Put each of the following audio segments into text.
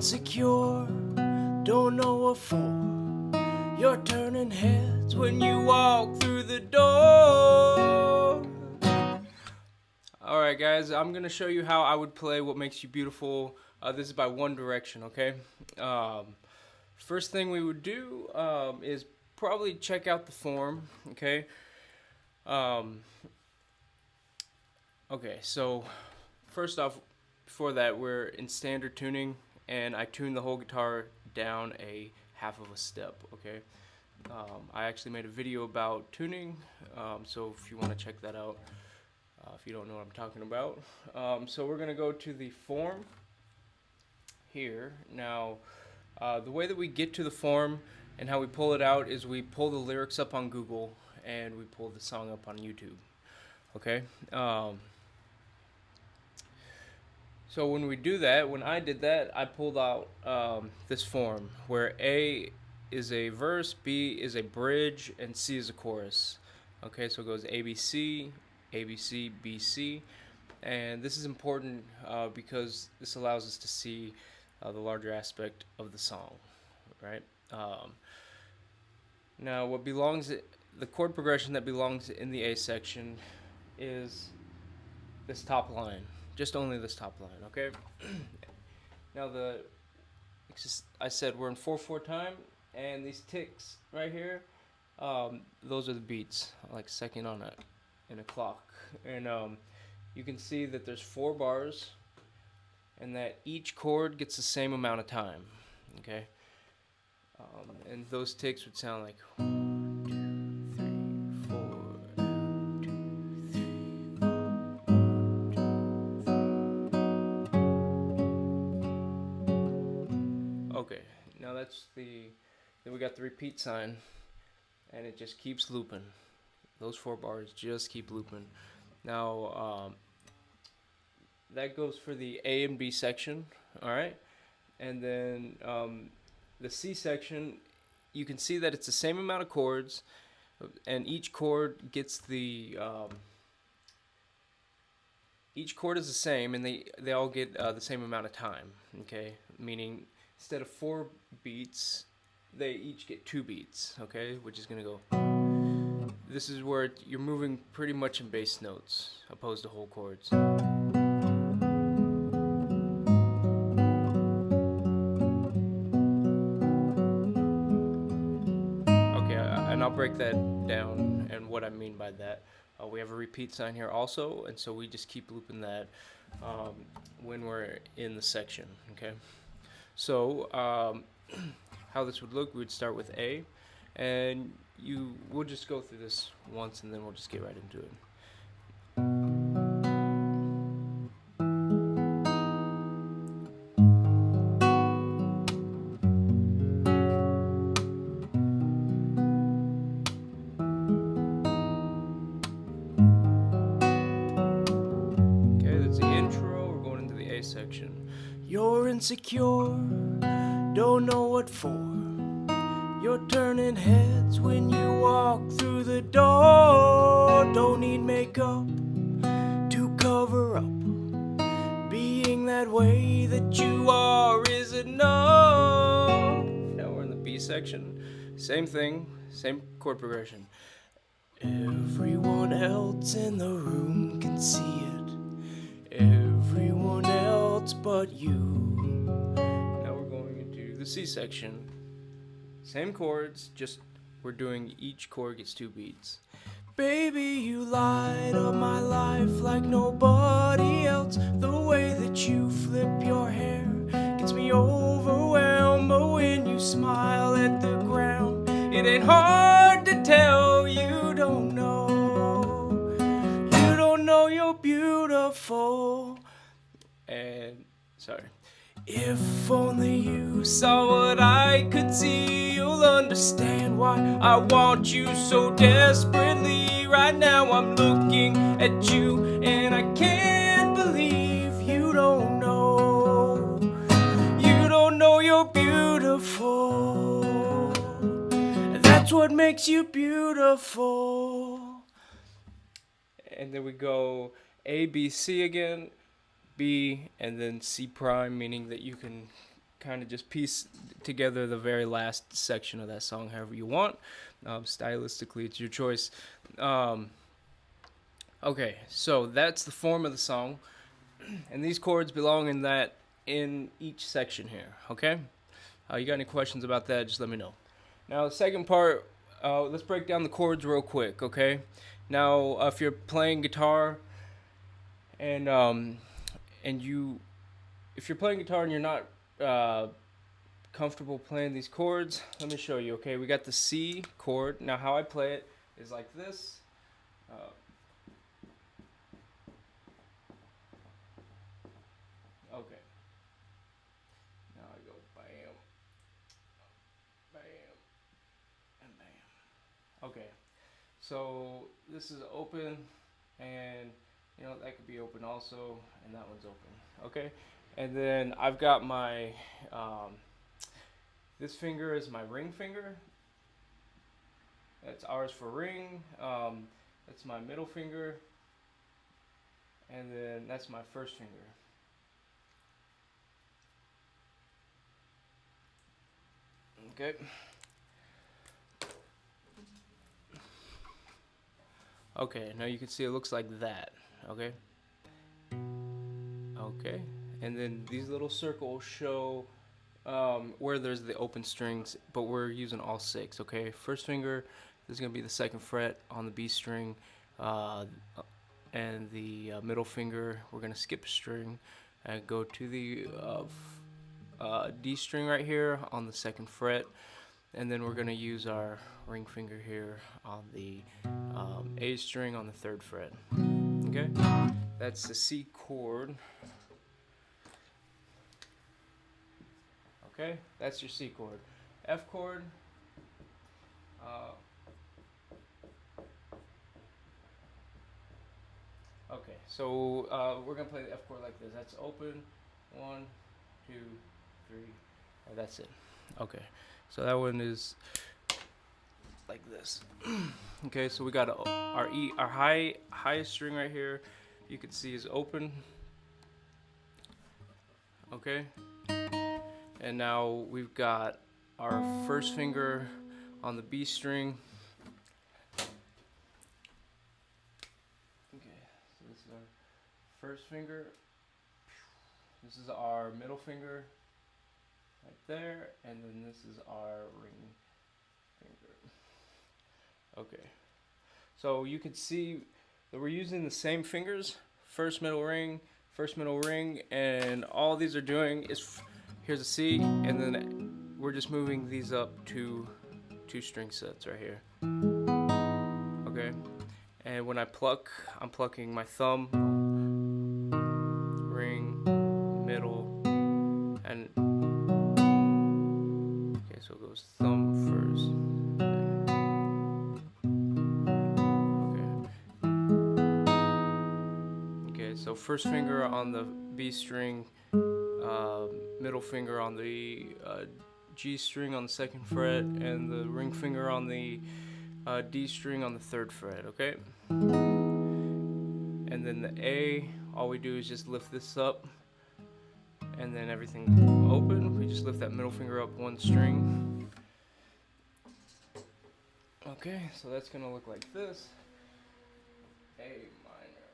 insecure, don't know what for. You're turning heads when you walk through the door. Alright guys, I'm going to show you how I would play What Makes You Beautiful. This is by One Direction, okay? First thing we would do is probably check out the form, okay? Okay, so first off, before that, we're in standard tuning, and I tuned the whole guitar down a half of a step, okay? I actually made a video about tuning, so if you want to check that out, if you don't know what I'm talking about. So we're going to go to the form here. Now, the way that we get to the form and how we pull it out is we pull the lyrics up on Google and we pull the song up on YouTube, okay? So when we do that, when I did that, I pulled out this form where A is a verse, B is a bridge, and C is a chorus. Okay, so it goes ABC, ABC, BC, and this is important because this allows us to see the larger aspect of the song, right? Now, the chord progression that belongs in the A section is this top line. Just only this top line, okay? Now I said we're in 4/4 time, and these ticks right here, those are the beats, like second on in a clock. And you can see that there's 4 bars, and that each chord gets the same amount of time, okay? And those ticks would sound like 1, 2, 3, 4. Okay, now then we got the repeat sign, and it just keeps looping. Those 4 bars just keep looping. Now, that goes for the A and B section, alright? And then the C section, you can see that it's the same amount of chords, and each chord gets each chord is the same, and they all get the same amount of time, okay? Meaning, instead of 4 beats, they each get 2 beats, okay? Which is going to go... This is where you're moving pretty much in bass notes, opposed to whole chords. Okay, and I'll break that down and what I mean by that. We have a repeat sign here also, and so we just keep looping that when we're in the section, okay? So, how this would look, we would start with A, and we'll just go through this once, and then we'll just get right into it. Okay, that's the intro. We're going into the A section. You're insecure, don't know what for. You're turning heads when you walk through the door. Don't need makeup to cover up. Being that way that you are is enough. Now we're in the B section. Same thing, same chord progression. Everyone else in the room can see it. Everyone else but you. Now we're going into the C section. Same chords, just we're doing each chord gets 2 beats. Baby, you light up my life like nobody else. The way that you flip your hair gets me overwhelmed. But when you smile at the ground, it ain't hard to tell. You don't know you're beautiful. And sorry. If only you saw what I could see, you'll understand why I want you so desperately. Right now I'm looking at you, and I can't believe you don't know you're beautiful. That's what makes you beautiful. And then we go A, B, C again, B, and then C prime, meaning that you can kind of just piece together the very last section of that song however you want. Stylistically, it's your choice. Okay, so that's the form of the song, and these chords belong in each section here. Okay, you got any questions about that? Just let me know. Now the second part, let's break down the chords real quick. Okay, now if you're playing guitar and if you're playing guitar and you're not comfortable playing these chords, let me show you. Okay, we got the C chord. Now how I play it is like this. Okay. Now I go bam, bam, and bam. Okay. So this is open, and that could be open also, and that one's open. Okay. And then I've got my this finger is my ring finger. That's ours for ring. That's my middle finger, and then that's my first finger. Okay. Okay, now you can see it looks like that. Okay. Okay. And then these little circles show where there's the open strings, but we're using all 6. Okay. First finger is going to be the 2nd fret on the B string, and the middle finger we're going to skip a string and go to the D string right here on the 2nd fret, and then we're going to use our ring finger here on the A string on the 3rd fret. Okay, that's the C chord. Okay, that's your C chord. F chord. Okay, so we're gonna play the F chord like this. That's open. 1, 2, 3. That's it. Okay, so that one is like this. Okay, so we got our E, our highest string right here. You can see is open. Okay, and now we've got our first finger on the B string. Okay, so this is our first finger. This is our middle finger right there, and then this is our ring finger. Okay, so you can see that we're using the same fingers, first middle ring, and all these are doing is, here's a C, and then we're just moving these up to 2 string sets right here. Okay, and when I pluck, I'm plucking my thumb, ring, middle, and okay, so it goes thumb first. So first finger on the B string, middle finger on the G string on the 2nd fret, and the ring finger on the D string on the 3rd fret, okay? And then the A, all we do is just lift this up, and then everything open. We just lift that middle finger up 1 string. Okay, so that's gonna look like this. A minor.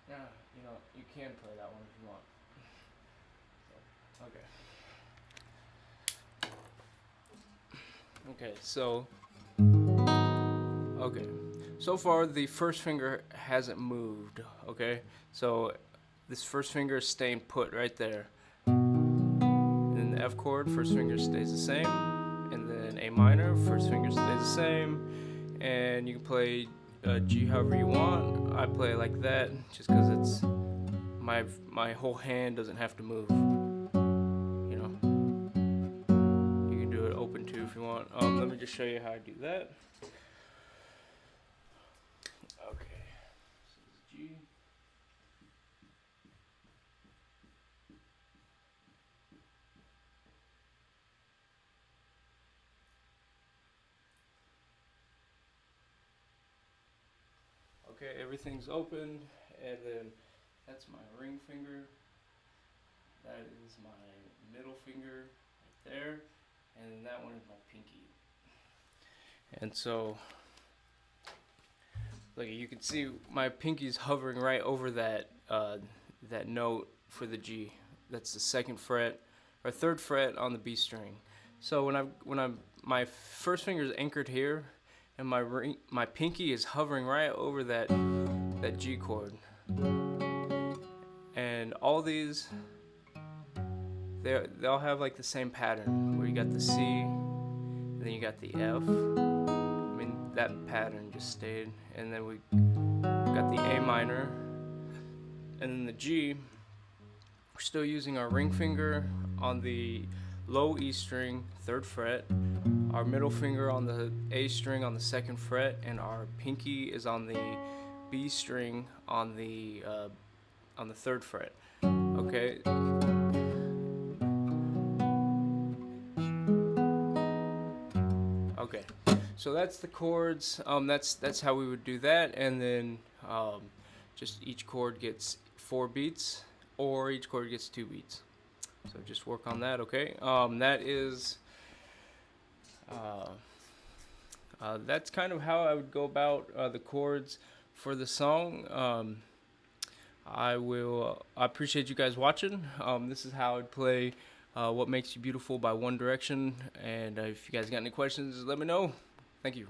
Yeah, you can play that one if you want. So, okay, so far the first finger hasn't moved. Okay, so this first finger is staying put right there. And then the F chord, first finger stays the same, and then A minor, first finger stays the same, and you can play G however you want. I play it like that just because it's my whole hand doesn't have to move. You can do it open too if you want. Let me just show you how I do that. Okay, so it's G. Okay, everything's opened, and then that's my ring finger. That is my middle finger right there, and then that one is my pinky. And so, look, you can see my pinky's hovering right over that that note for the G. That's the second fret or third fret on the B string. So when my first finger is anchored here, and my pinky is hovering right over that G chord. And all these, they all have like the same pattern, where you got the C, and then you got the F. I mean, that pattern just stayed, and then we got the A minor, and then the G. We're still using our ring finger on the low E string, 3rd fret, our middle finger on the A string on the 2nd fret, and our pinky is on the B string on the 3rd fret. Okay. Okay. So that's the chords. That's how we would do that, and then just each chord gets 4 beats, or each chord gets 2 beats. So just work on that, okay? That is, that's kind of how I would go about the chords for the song. I appreciate you guys watching. This is how I'd play What Makes You Beautiful by One Direction. And if you guys got any questions, let me know. Thank you.